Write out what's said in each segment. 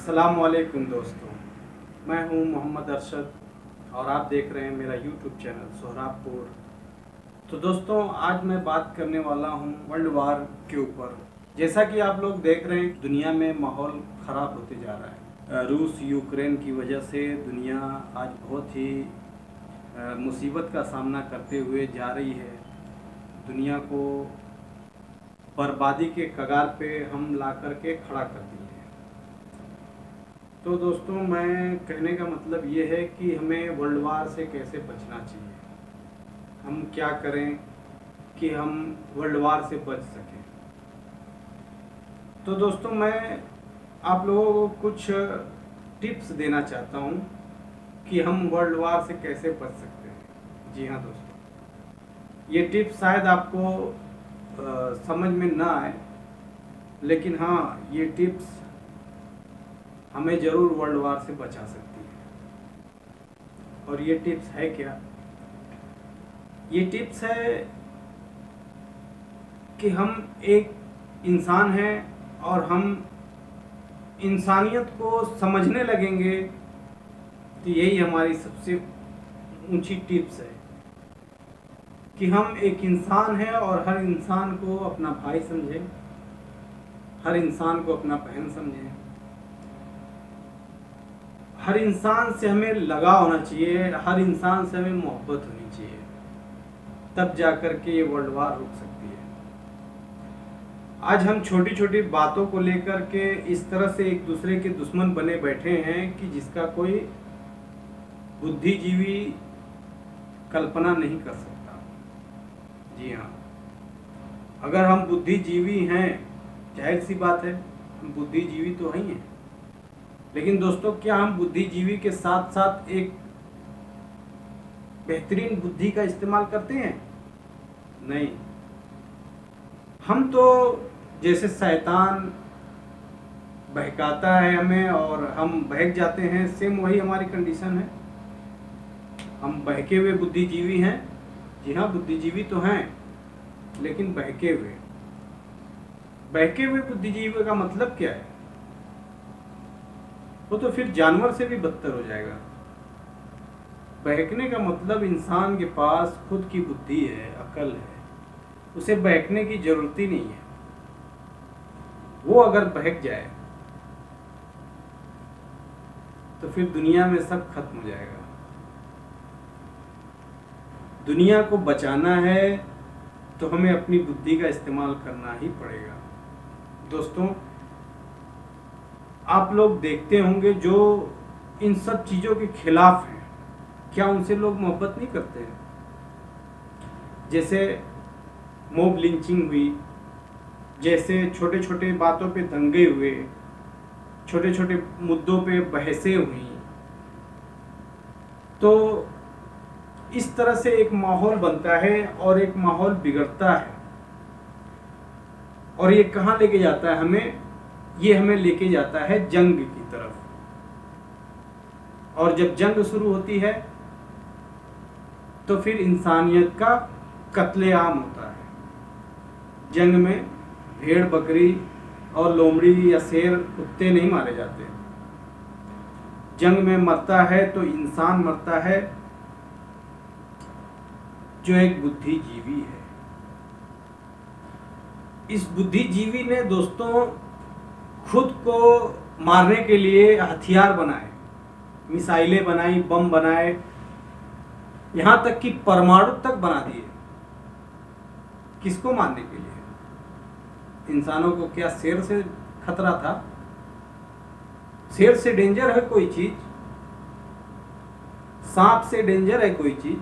अस्सलाम वालेकुम दोस्तों, मैं हूं मोहम्मद अरशद और आप देख रहे हैं मेरा यूट्यूब चैनल सोहराबपुर। तो दोस्तों, आज मैं बात करने वाला हूं वर्ल्ड वार के ऊपर। जैसा कि आप लोग देख रहे हैं, दुनिया में माहौल ख़राब होते जा रहा है। रूस यूक्रेन की वजह से दुनिया आज बहुत ही मुसीबत का सामना करते हुए जा रही है। दुनिया को बर्बादी के कगार पे हम ला कर के खड़ा कर दिए हैं। तो दोस्तों, मैं कहने का मतलब ये है कि हमें वर्ल्ड वार से कैसे बचना चाहिए, हम क्या करें कि हम वर्ल्ड वार से बच सकें। तो दोस्तों, मैं आप लोगों को कुछ टिप्स देना चाहता हूँ कि हम वर्ल्ड वार से कैसे बच सकते हैं। जी हाँ दोस्तों, ये टिप्स शायद आपको समझ में ना आए, लेकिन हाँ, ये टिप्स हमें ज़रूर वर्ल्ड वार से बचा सकती है। और ये टिप्स है क्या? ये टिप्स है कि हम एक इंसान हैं और हम इंसानियत को समझने लगेंगे, तो यही हमारी सबसे ऊंची टिप्स है कि हम एक इंसान हैं और हर इंसान को अपना भाई समझें, हर इंसान को अपना बहन समझें, हर इंसान से हमें लगाव होना चाहिए, हर इंसान से हमें मोहब्बत होनी चाहिए, तब जाकर के ये वर्ल्ड वार रुक सकती है। आज हम छोटी छोटी बातों को लेकर के इस तरह से एक दूसरे के दुश्मन बने बैठे हैं कि जिसका कोई बुद्धिजीवी कल्पना नहीं कर सकता। जी हाँ, अगर हम बुद्धिजीवी हैं, जाहिर सी बात है हम बुद्धिजीवी तो ही हैं, लेकिन दोस्तों, क्या हम बुद्धिजीवी के साथ साथ एक बेहतरीन बुद्धि का इस्तेमाल करते हैं? नहीं। हम तो जैसे शैतान बहकाता है हमें और हम बहक जाते हैं, सेम वही हमारी कंडीशन है। हम बहके हुए बुद्धिजीवी हैं। जी हाँ, बुद्धिजीवी तो हैं, लेकिन बहके हुए बुद्धिजीवी का मतलब क्या है? वो तो फिर जानवर से भी बदतर हो जाएगा। बहकने का मतलब इंसान के पास खुद की बुद्धि है, अकल है, उसे बहकने की जरूरत ही नहीं है। वो अगर बहक जाए तो फिर दुनिया में सब खत्म हो जाएगा। दुनिया को बचाना है तो हमें अपनी बुद्धि का इस्तेमाल करना ही पड़ेगा। दोस्तों, आप लोग देखते होंगे जो इन सब चीज़ों के खिलाफ हैं, क्या उनसे लोग मोहब्बत नहीं करते हैं? जैसे मॉब लिंचिंग हुई, जैसे छोटे छोटे बातों पे दंगे हुए, छोटे छोटे मुद्दों पे बहसें हुई, तो इस तरह से एक माहौल बनता है और एक माहौल बिगड़ता है। और ये कहाँ लेके जाता है हमें? ये हमें लेके जाता है जंग की तरफ। और जब जंग शुरू होती है तो फिर इंसानियत का कत्लेआम होता है। जंग में भेड़ बकरी और लोमड़ी या शेर कुत्ते नहीं मारे जाते। जंग में मरता है तो इंसान मरता है जो एक बुद्धिजीवी है। इस बुद्धिजीवी ने दोस्तों खुद को मारने के लिए हथियार बनाए, मिसाइलें बनाई, बम बनाए, यहाँ तक कि परमाणु तक बना दिए। किसको मारने के लिए? इंसानों को क्या शेर से खतरा था? शेर से डेंजर है कोई चीज? सांप से डेंजर है कोई चीज?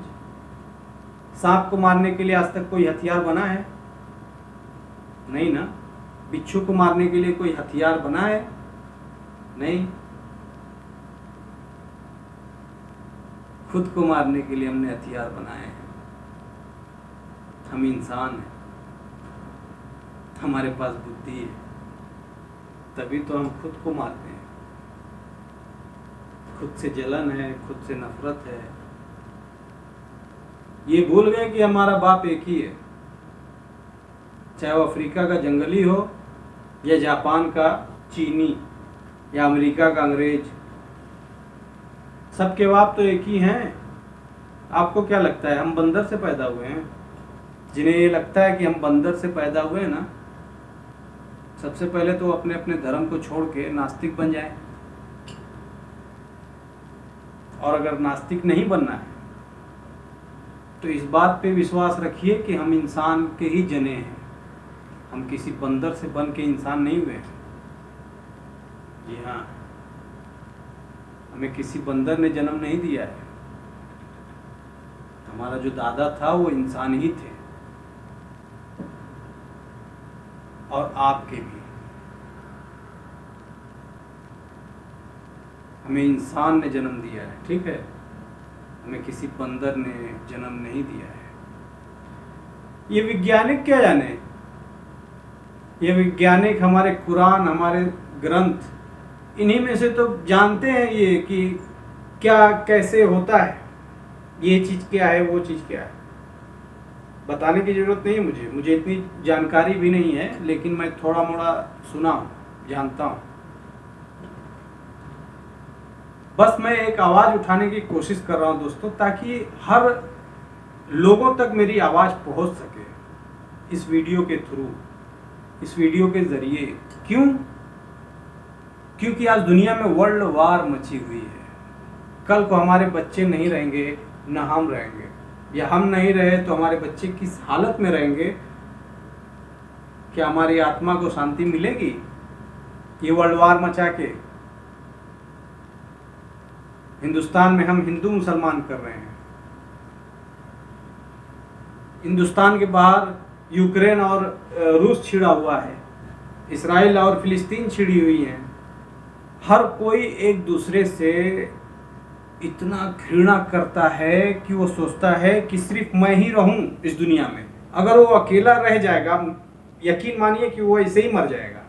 सांप को मारने के लिए आज तक कोई हथियार बना है? नहीं ना। बिच्छू को मारने के लिए कोई हथियार बना है? नहीं। खुद को मारने के लिए हमने हथियार बनाए हैं। हम इंसान हैं, हमारे पास बुद्धि है, तभी तो हम खुद को मारते हैं। खुद से जलन है, खुद से नफरत है। ये भूल गए कि हमारा बाप एक ही है, चाहे वो अफ्रीका का जंगली हो या जापान का चीनी। या अमेरिका का अंग्रेज, सबके बाप तो एक ही हैं। आपको क्या लगता है हम बंदर से पैदा हुए हैं? जिन्हें ये लगता है कि हम बंदर से पैदा हुए हैं ना, सबसे पहले तो अपने अपने धर्म को छोड़ के नास्तिक बन जाए। और अगर नास्तिक नहीं बनना है तो इस बात पे विश्वास रखिए कि हम इंसान के ही जने हैं, हम किसी बंदर से बन के इंसान नहीं हुए हैं। जी हाँ, हमें किसी बंदर ने जन्म नहीं दिया है। हमारा जो दादा था वो इंसान ही थे, और आपके भी। हमें इंसान ने जन्म दिया है, ठीक है, हमें किसी बंदर ने जन्म नहीं दिया है। ये वैज्ञानिक क्या जाने, ये वैज्ञानिक हमारे कुरान, हमारे ग्रंथ, इन्हीं में से तो जानते हैं ये कि क्या कैसे होता है, ये चीज़ क्या है, वो चीज़ क्या है। बताने की ज़रूरत नहीं है मुझे इतनी जानकारी भी नहीं है, लेकिन मैं थोड़ा मोड़ा सुना हूँ, जानता हूँ। बस मैं एक आवाज़ उठाने की कोशिश कर रहा हूँ दोस्तों, ताकि हर लोगों तक मेरी आवाज़ पहुँच सके इस वीडियो के थ्रू, इस वीडियो के ज़रिए। क्यों? क्योंकि आज दुनिया में वर्ल्ड वार मची हुई है। कल को हमारे बच्चे नहीं रहेंगे, न हम रहेंगे, या हम नहीं रहे तो हमारे बच्चे किस हालत में रहेंगे? क्या हमारी आत्मा को शांति मिलेगी ये वर्ल्ड वार मचा के? हिंदुस्तान में हम हिंदू मुसलमान कर रहे हैं, हिंदुस्तान के बाहर यूक्रेन और रूस छिड़ा हुआ है, इसराइल और फिलिस्तीन छिड़ी हुई हैं। हर कोई एक दूसरे से इतना घृणा करता है कि वो सोचता है कि सिर्फ मैं ही रहूं इस दुनिया में। अगर वो अकेला रह जाएगा, यकीन मानिए कि वो ऐसे ही मर जाएगा।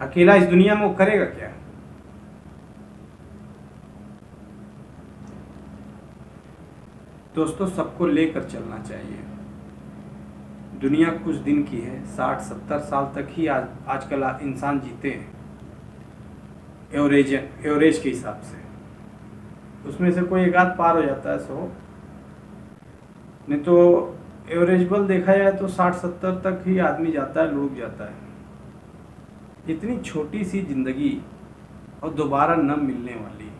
अकेला इस दुनिया में वो करेगा क्या? दोस्तों, सबको लेकर चलना चाहिए। दुनिया कुछ दिन की है, 60-70 साल तक ही आजकल इंसान जीते हैं एवरेज के हिसाब से। उसमें से कोई एक आध पार हो जाता है 100, नहीं तो एवरेजबल देखा जाए तो 60-70 तक ही आदमी जाता है, लोग जाता है। इतनी छोटी सी जिंदगी और दोबारा न मिलने वाली,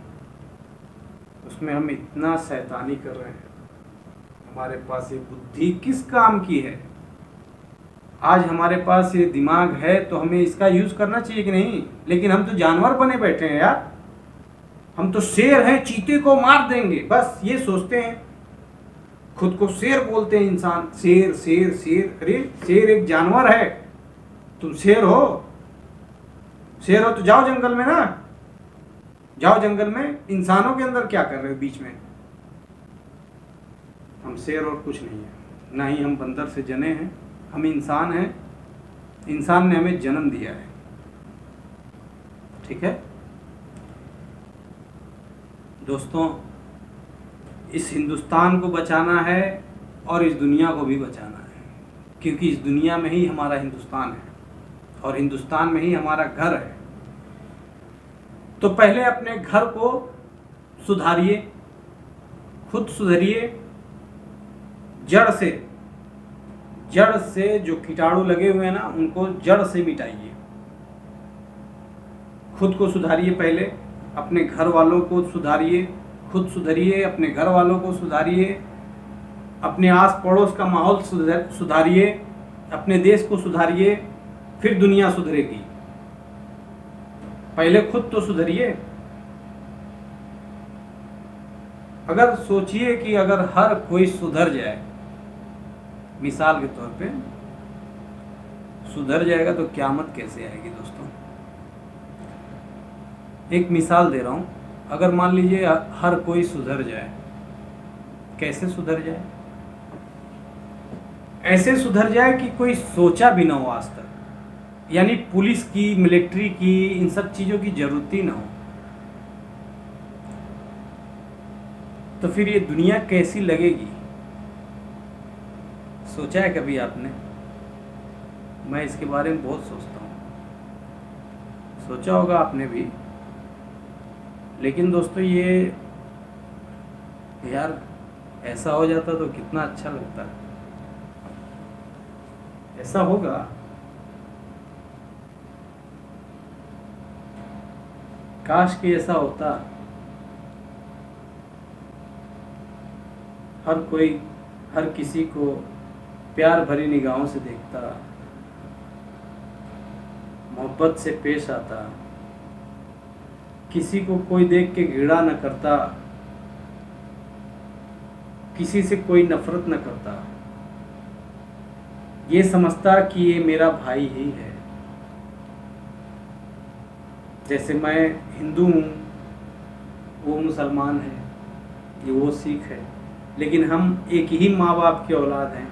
उसमें हम इतना शैतानी कर रहे हैं। हमारे पास ये बुद्धि किस काम की है? आज हमारे पास ये दिमाग है तो हमें इसका यूज करना चाहिए कि नहीं? लेकिन हम तो जानवर बने बैठे हैं यार, हम तो शेर हैं, चीते को मार देंगे, बस ये सोचते हैं। खुद को शेर बोलते हैं इंसान, शेर शेर शेर। अरे शेर एक जानवर है, तुम शेर हो? शेर हो तो जाओ जंगल में ना, जाओ जंगल में। इंसानों के अंदर क्या कर रहे हो बीच में? हम शेर और कुछ नहीं है, ना ही हम बंदर से जने हैं, हम इंसान हैं। इंसान ने हमें जन्म दिया है, ठीक है दोस्तों। इस हिंदुस्तान को बचाना है और इस दुनिया को भी बचाना है, क्योंकि इस दुनिया में ही हमारा हिंदुस्तान है और हिंदुस्तान में ही हमारा घर है। तो पहले अपने घर को सुधारिए, खुद सुधरिए, जड़ से जो कीटाणु लगे हुए हैं ना, उनको जड़ से मिटाइए। खुद को सुधारिए, पहले अपने घर वालों को सुधारिए, खुद सुधरिए, अपने घर वालों को सुधारिए, अपने आस पड़ोस का माहौल सुधारिए, अपने देश को सुधारिए, फिर दुनिया सुधरेगी। पहले खुद तो सुधरिए। अगर सोचिए कि अगर हर कोई सुधर जाए, मिसाल के तौर पे सुधर जाएगा तो क़यामत कैसे आएगी दोस्तों? एक मिसाल दे रहा हूं, अगर मान लीजिए हर कोई सुधर जाए, कैसे सुधर जाए? ऐसे सुधर जाए कि कोई सोचा भी ना हो आज तक, यानी पुलिस की, मिलिट्री की, इन सब चीजों की जरूरत ही ना हो। तो फिर ये दुनिया कैसी लगेगी? सोचा है कभी आपने? मैं इसके बारे में बहुत सोचता हूँ। सोचा होगा आपने भी। लेकिन दोस्तों ये यार ऐसा हो जाता तो कितना अच्छा लगता। ऐसा होगा, काश कि ऐसा होता। हर कोई हर किसी को प्यार भरी निगाहों से देखता, मोहब्बत से पेश आता, किसी को कोई देख के घृणा न करता, किसी से कोई नफरत न करता, ये समझता कि ये मेरा भाई ही है। जैसे मैं हिंदू हूँ, वो मुसलमान है, ये वो सिख है, लेकिन हम एक ही माँ बाप की औलाद हैं।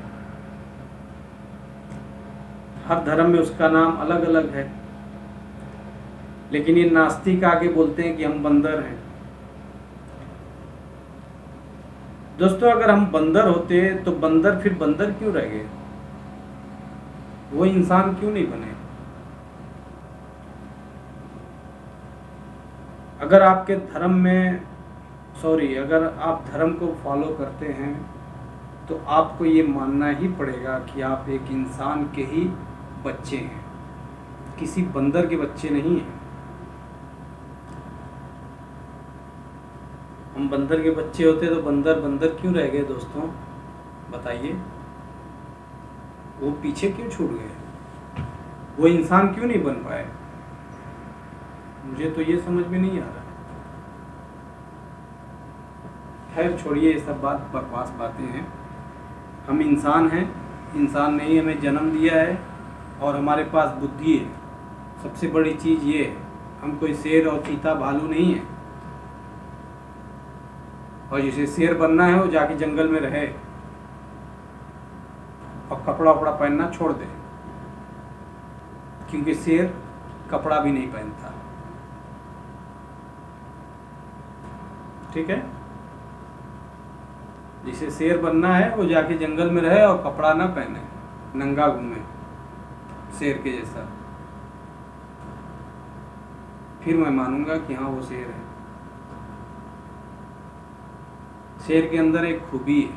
हर धर्म में उसका नाम अलग अलग है, लेकिन ये नास्तिक आके बोलते हैं कि हम बंदर हैं। दोस्तों अगर हम बंदर होते तो बंदर फिर बंदर क्यों रह गए? वो इंसान क्यों नहीं बने? अगर आपके धर्म में अगर आप धर्म को फॉलो करते हैं तो आपको ये मानना ही पड़ेगा कि आप एक इंसान के ही बच्चे हैं, किसी बंदर के बच्चे नहीं हैं। हम बंदर के बच्चे होते तो बंदर बंदर क्यों रह गए दोस्तों? बताइए, वो पीछे क्यों छूट गए? वो इंसान क्यों नहीं बन पाए? मुझे तो ये समझ में नहीं आ रहा। खैर छोड़िए, ये सब बकवास बातें हैं। हम इंसान हैं, इंसान ने ही हमें जन्म दिया है और हमारे पास बुद्धि है। सबसे बड़ी चीज़ ये है, हम कोई शेर और चीता भालू नहीं है। और जिसे शेर बनना है वो जाके जंगल में रहे और कपड़ा वपड़ा पहनना छोड़ दे, क्योंकि शेर कपड़ा भी नहीं पहनता। ठीक है, जिसे शेर बनना है वो जाके जंगल में रहे और कपड़ा ना पहने, नंगा घूमे शेर के जैसा, फिर मैं मानूंगा कि हाँ वो शेर है। शेर के अंदर एक खूबी है,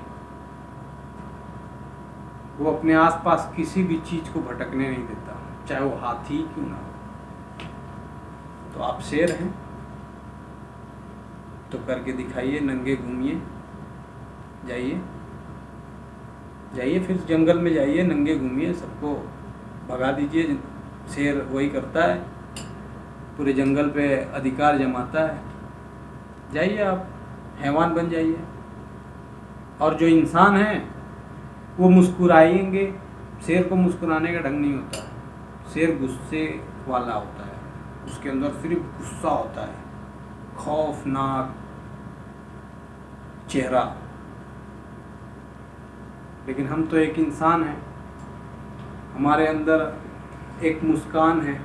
वो अपने आसपास किसी भी चीज को भटकने नहीं देता, चाहे वो हाथी क्यों ना हो। तो आप शेर हैं तो करके दिखाइए, नंगे घूमिए, जाइए जाइए, फिर जंगल में जाइए, नंगे घूमिए, सबको भगा दीजिए। शेर वही करता है, पूरे जंगल पे अधिकार जमाता है। जाइए, आप हैवान बन जाइए। और जो इंसान है वो मुस्कुराएंगे। शेर को मुस्कुराने का ढंग नहीं होता, शेर गुस्से वाला होता है, उसके अंदर सिर्फ गुस्सा होता है, खौफनाक चेहरा। लेकिन हम तो एक इंसान हैं, हमारे अंदर एक मुस्कान है,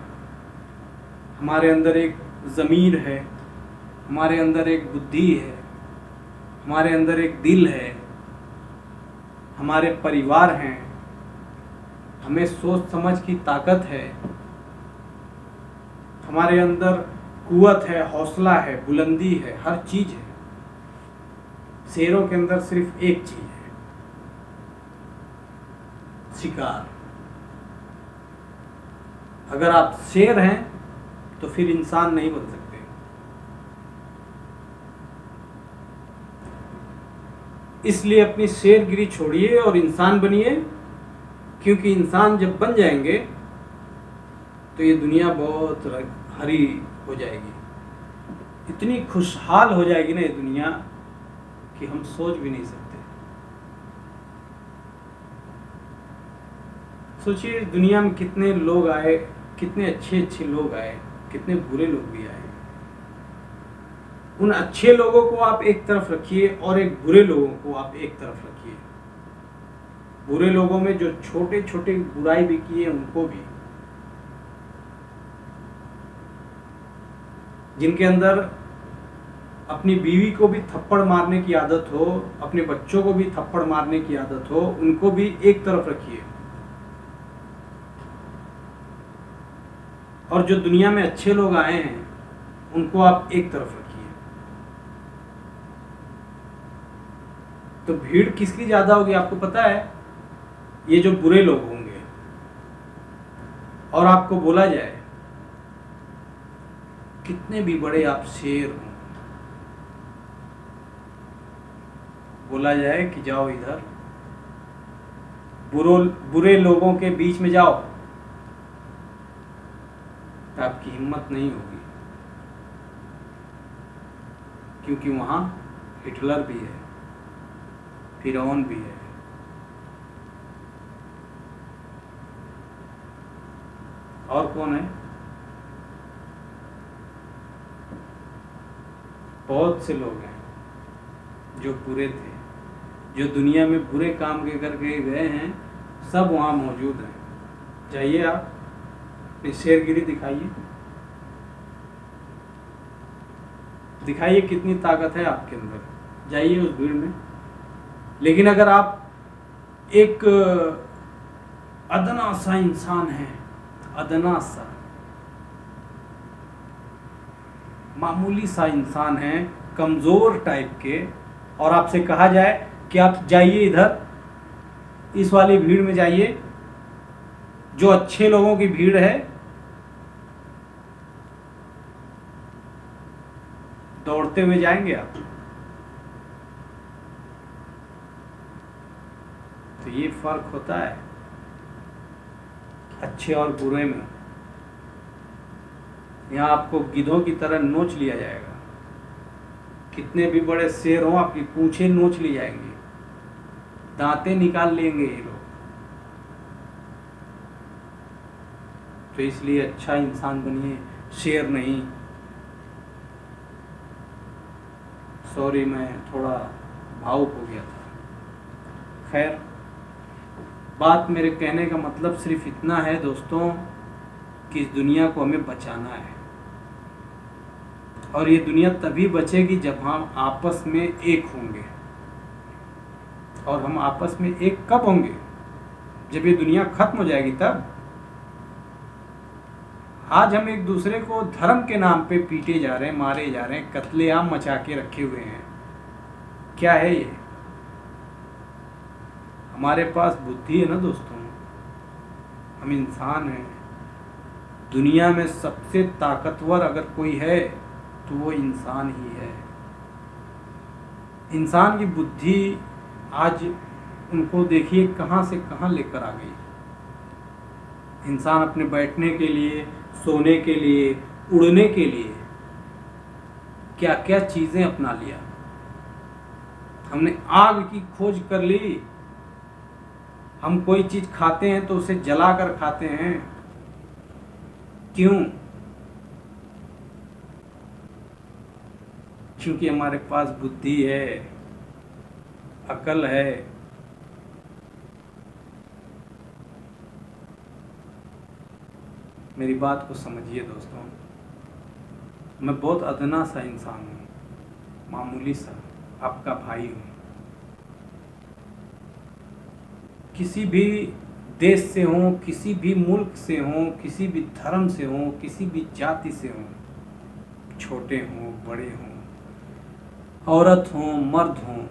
हमारे अंदर एक ज़मीर है, हमारे अंदर एक बुद्धि है, हमारे अंदर एक दिल है, हमारे परिवार हैं, हमें सोच समझ की ताकत है, हमारे अंदर कुव्वत है, हौसला है, बुलंदी है, हर चीज़ है। शेरों के अंदर सिर्फ एक चीज़ है, शिकार। अगर आप शेर हैं तो फिर इंसान नहीं बन सकते। इसलिए अपनी शेरगिरी छोड़िए और इंसान बनिए, क्योंकि इंसान जब बन जाएंगे तो ये दुनिया बहुत हरी हो जाएगी, इतनी खुशहाल हो जाएगी ना ये दुनिया कि हम सोच भी नहीं सकते। सोचिए दुनिया में कितने लोग आए, कितने अच्छे अच्छे लोग आए, कितने बुरे लोग भी आए। उन अच्छे लोगों को आप एक तरफ रखिए और एक बुरे लोगों को आप एक तरफ रखिए। बुरे लोगों में जो छोटे छोटे बुराई भी किए उनको भी, जिनके अंदर अपनी बीवी को भी थप्पड़ मारने की आदत हो, अपने बच्चों को भी थप्पड़ मारने की आदत हो, उनको भी एक तरफ रखिए। और जो दुनिया में अच्छे लोग आए हैं उनको आप एक तरफ रखिए। तो भीड़ किसकी ज्यादा होगी आपको पता है? ये जो बुरे लोग होंगे। और आपको बोला जाए कितने भी बड़े आप शेर हो, बोला जाए कि जाओ इधर बुरे लोगों के बीच में जाओ, तो आपकी हिम्मत नहीं होगी, क्योंकि वहां हिटलर भी है, फिरौन भी है। और कौन है? बहुत से लोग हैं जो बुरे थे, जो दुनिया में बुरे काम के करके गए हैं, सब वहाँ मौजूद हैं। जाइए आप अपनी शेरगिरी दिखाइए, दिखाइए कितनी ताकत है आपके अंदर, जाइए उस भीड़ में। लेकिन अगर आप एक अदना सा इंसान है, अदना सा मामूली सा इंसान है, कमज़ोर टाइप के, और आपसे कहा जाए कि आप जाइए इधर इस वाली भीड़ में जाइए जो अच्छे लोगों की भीड़ है, दौड़ते हुए जाएंगे आप? तो ये फर्क होता है अच्छे और बुरे में। यहाँ आपको गिद्धों की तरह नोच लिया जाएगा, कितने भी बड़े शेर हों आपकी पूंछें नोच ली जाएंगी, दांतें निकाल लेंगे ये लोग। तो इसलिए अच्छा इंसान बनिए, शेर नहीं। सॉरी, मैं थोड़ा भावुक हो गया था। खैर, बात मेरे कहने का मतलब सिर्फ इतना है दोस्तों कि इस दुनिया को हमें बचाना है, और ये दुनिया तभी बचेगी जब हम आपस में एक होंगे। और हम आपस में एक कब होंगे? जब ये दुनिया खत्म हो जाएगी तब। आज हम एक दूसरे को धर्म के नाम पे पीटे जा रहे हैं, मारे जा रहे हैं, कत्लेआम मचा के रखे हुए हैं। क्या है ये? हमारे पास बुद्धि है ना दोस्तों, हम इंसान हैं। दुनिया में सबसे ताकतवर अगर कोई है तो वो इंसान ही है। इंसान की बुद्धि आज उनको देखिए कहाँ से कहाँ लेकर आ गई। इंसान अपने बैठने के लिए, सोने के लिए, उड़ने के लिए क्या क्या चीजें अपना लिया। हमने आग की खोज कर ली। हम कोई चीज खाते हैं तो उसे जलाकर खाते हैं। क्यों? क्योंकि हमारे पास बुद्धि है, अकल है। मेरी बात को समझिए दोस्तों, मैं बहुत अदना सा इंसान हूँ, मामूली सा आपका भाई हूँ। किसी भी देश से हों, किसी भी मुल्क से हों, किसी भी धर्म से हों, किसी भी जाति से हों, छोटे हों, बड़े हों, औरत हों, मर्द हों,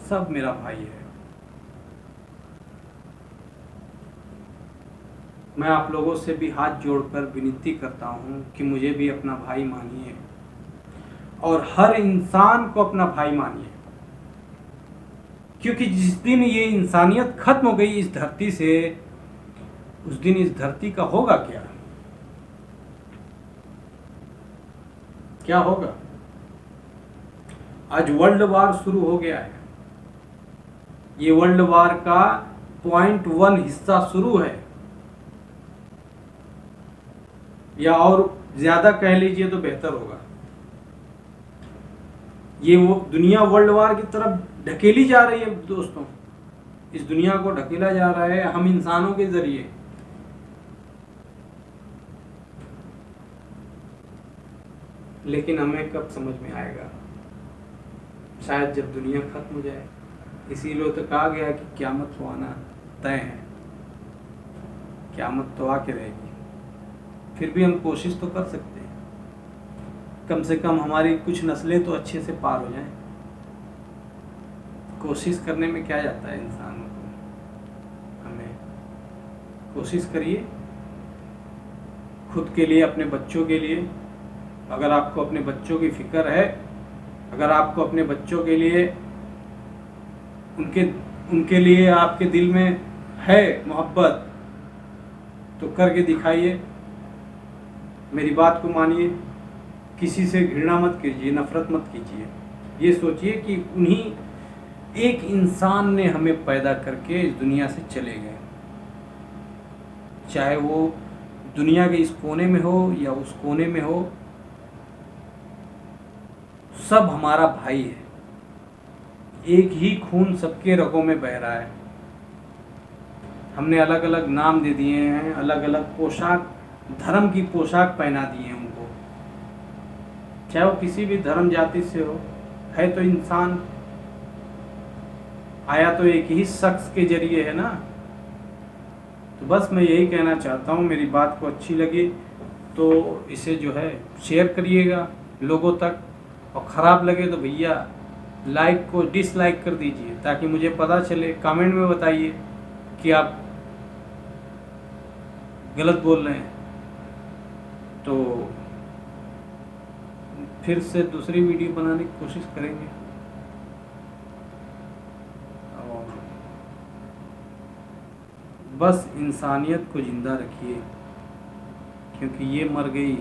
सब मेरा भाई है। मैं आप लोगों से भी हाथ जोड़कर विनती करता हूं कि मुझे भी अपना भाई मानिए, और हर इंसान को अपना भाई मानिए। क्योंकि जिस दिन ये इंसानियत खत्म हो गई इस धरती से, उस दिन इस धरती का होगा क्या? क्या होगा? आज वर्ल्ड वार शुरू हो गया है। ये वर्ल्ड वार का पॉइंट 1 हिस्सा शुरू है, या और ज्यादा कह लीजिए तो बेहतर होगा। ये वो दुनिया वर्ल्ड वार की तरफ ढकेली जा रही है दोस्तों। इस दुनिया को ढकेला जा रहा है हम इंसानों के जरिए। लेकिन हमें कब समझ में आएगा? शायद जब दुनिया खत्म हो जाए। इसीलिए तो कहा गया कि क़यामत तो आना तय है, क़यामत तो आके रहेगी। फिर भी हम कोशिश तो कर सकते हैं, कम से कम हमारी कुछ नस्लें तो अच्छे से पार हो जाएं। कोशिश करने में क्या जाता है इंसान को, हमें कोशिश करिए खुद के लिए, अपने बच्चों के लिए। अगर आपको अपने बच्चों की फिक्र है, अगर आपको अपने बच्चों के लिए उनके लिए आपके दिल में है मोहब्बत, तो करके दिखाइए। मेरी बात को मानिए, किसी से घृणा मत कीजिए, नफरत मत कीजिए। ये सोचिए कि उन्हीं एक इंसान ने हमें पैदा करके इस दुनिया से चले गए, चाहे वो दुनिया के इस कोने में हो या उस कोने में हो, सब हमारा भाई है। एक ही खून सबके रगों में बह रहा है। हमने अलग अलग नाम दे दिए हैं, अलग अलग पोशाक, धर्म की पोशाक पहना दी है उनको, चाहे वो किसी भी धर्म जाति से हो, है तो इंसान, आया तो एक ही शख्स के जरिए है ना। तो बस मैं यही कहना चाहता हूँ, मेरी बात को अच्छी लगी तो इसे जो है शेयर करिएगा लोगों तक, और ख़राब लगे तो भैया लाइक को डिसलाइक कर दीजिए, ताकि मुझे पता चले। कमेंट में बताइए कि आप गलत बोल रहे हैं, तो फिर से दूसरी वीडियो बनाने की कोशिश करेंगे। और बस इंसानियत को जिंदा रखिए, क्योंकि ये मर गई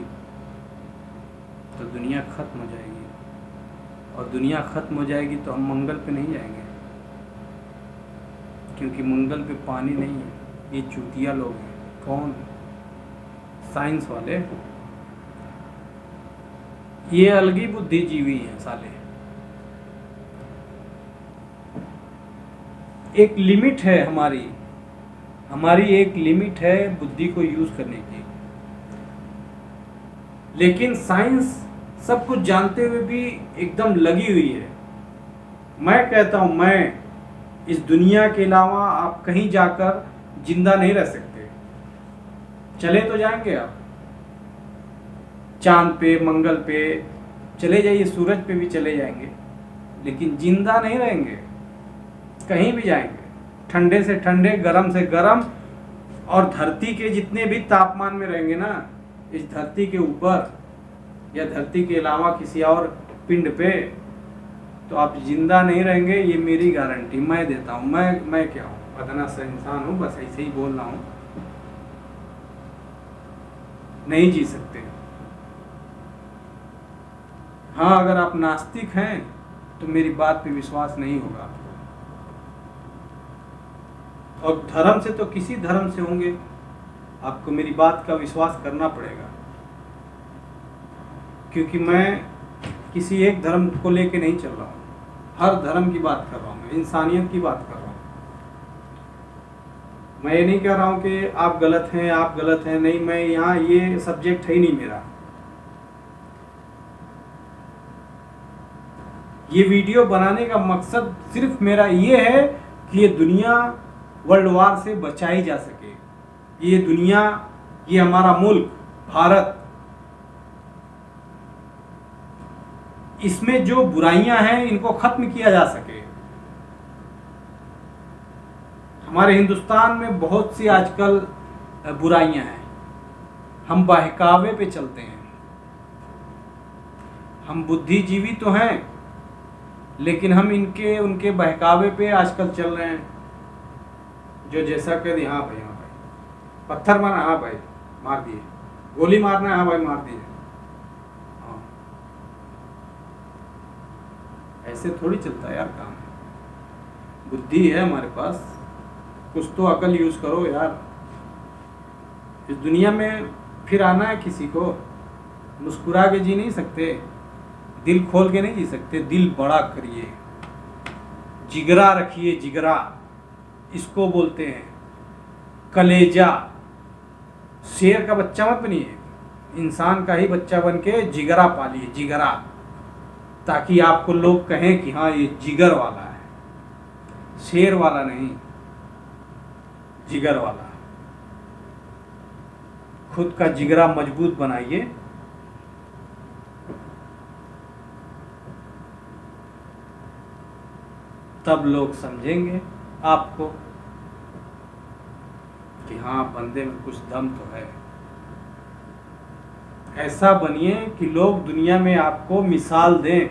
तो दुनिया ख़त्म हो जाएगी, और दुनिया ख़त्म हो जाएगी तो हम मंगल पे नहीं जाएंगे, क्योंकि मंगल पे पानी नहीं है। ये चूतिया लोग हैं। कौन? साइंस वाले। ये अलगी बुद्धिजीवी हैं साले। एक लिमिट है हमारी एक लिमिट है बुद्धि को यूज करने की, लेकिन साइंस सब कुछ जानते हुए भी एकदम लगी हुई है। मैं कहता हूं, मैं इस दुनिया के अलावा आप कहीं जाकर जिंदा नहीं रह सकते। चले तो जाएंगे आप चांद पे, मंगल पे चले जाइए, सूरज पे भी चले जाएंगे, लेकिन जिंदा नहीं रहेंगे। कहीं भी जाएंगे, ठंडे से ठंडे, गरम से गरम, और धरती के जितने भी तापमान में रहेंगे ना, इस धरती के ऊपर या धरती के अलावा किसी और पिंड पे, तो आप जिंदा नहीं रहेंगे। ये मेरी गारंटी मैं देता हूँ। मैं क्या हूँ, अदना सा इंसान हूँ, बस ऐसे ही बोल रहा हूँ। नहीं जी सकते। हाँ, अगर आप नास्तिक हैं तो मेरी बात पे विश्वास नहीं होगा, और धर्म से तो किसी धर्म से होंगे, आपको मेरी बात का विश्वास करना पड़ेगा, क्योंकि मैं किसी एक धर्म को लेके नहीं चल रहा हूँ। हर धर्म की बात कर रहा हूँ, मैं इंसानियत की बात कर रहा हूँ। मैं ये नहीं कह रहा हूँ कि आप गलत हैं, आप गलत हैं, नहीं, मैं यहाँ, ये सब्जेक्ट है ही नहीं मेरा। ये वीडियो बनाने का मकसद सिर्फ मेरा ये है कि ये दुनिया वर्ल्ड वार से बचाई जा सके। ये दुनिया, ये हमारा मुल्क भारत, इसमें जो बुराइयां हैं इनको खत्म किया जा सके। हमारे हिंदुस्तान में बहुत सी आजकल बुराइयां हैं, हम बहकावे पे चलते हैं। हम बुद्धिजीवी तो हैं, लेकिन हम उनके बहकावे पे आजकल चल रहे हैं। जो जैसा कह दिया, हाँ भाई, हाँ भाई, पत्थर मारना, हाँ भाई मार दिए, गोली मारना है, हाँ भाई मार दिए। हाँ, ऐसे थोड़ी चलता है यार काम। बुद्धि है हमारे पास, कुछ तो अकल यूज करो यार। इस दुनिया में फिर आना है किसी को, मुस्कुरा के जी नहीं सकते, दिल खोल के नहीं जी सकते। दिल बड़ा करिए, जिगरा रखिए, जिगरा इसको बोलते हैं, कलेजा। शेर का बच्चा मत बनिए, इंसान का ही बच्चा बन के जिगरा पालिए, जिगरा, ताकि आपको लोग कहें कि हाँ ये जिगर वाला है, शेर वाला नहीं, जिगर वाला। खुद का जिगरा मजबूत बनाइए। तब लोग समझेंगे आपको कि हाँ, बंदे में कुछ दम तो है। ऐसा बनिए कि लोग दुनिया में आपको मिसाल दें,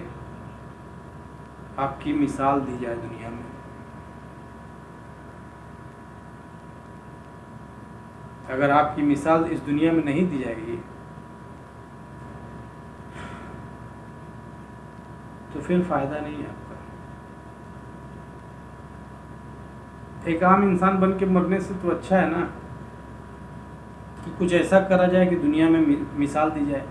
आपकी मिसाल दी जाए दुनिया में। अगर आपकी मिसाल इस दुनिया में नहीं दी जाएगी तो फिर फायदा नहीं है आपका। एक आम इंसान बन के मरने से तो अच्छा है ना कि कुछ ऐसा करा जाए कि दुनिया में मिसाल दी जाए।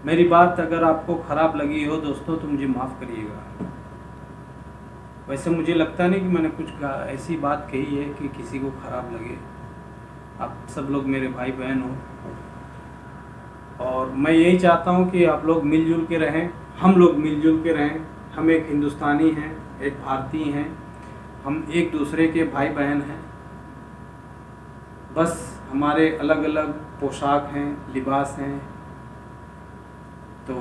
मेरी बात अगर आपको खराब लगी हो दोस्तों तो मुझे माफ़ करिएगा। वैसे मुझे लगता नहीं कि मैंने कुछ ऐसी बात कही है कि किसी को खराब लगे। आप सब लोग मेरे भाई बहन हो और मैं यही चाहता हूँ कि आप लोग मिलजुल के रहें, हम लोग मिलजुल के रहें। हम एक हिंदुस्तानी हैं, एक भारतीय हैं, हम एक दूसरे के भाई बहन हैं। बस हमारे अलग अलग पोशाक हैं, लिबास हैं, तो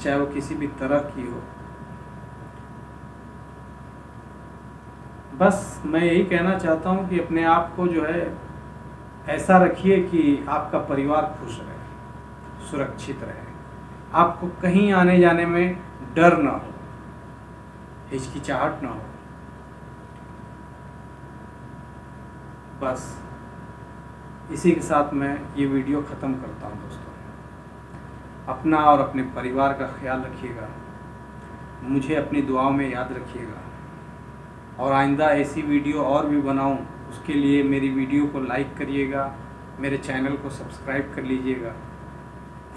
चाहे वो किसी भी तरह की हो। बस मैं यही कहना चाहता हूँ कि अपने आप को जो है ऐसा रखिए कि आपका परिवार खुश रहे, सुरक्षित रहे, आपको कहीं आने जाने में डर ना हो, हिचकिचाहट ना हो। बस इसी के साथ मैं ये वीडियो ख़त्म करता हूँ दोस्तों। अपना और अपने परिवार का ख्याल रखिएगा, मुझे अपनी दुआओं में याद रखिएगा और आइंदा ऐसी वीडियो और भी बनाऊं उसके लिए मेरी वीडियो को लाइक करिएगा, मेरे चैनल को सब्सक्राइब कर लीजिएगा।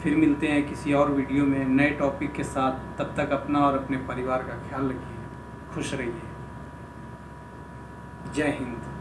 फिर मिलते हैं किसी और वीडियो में नए टॉपिक के साथ। तब तक अपना और अपने परिवार का ख्याल रखिए, खुश रहिए। जय हिंद।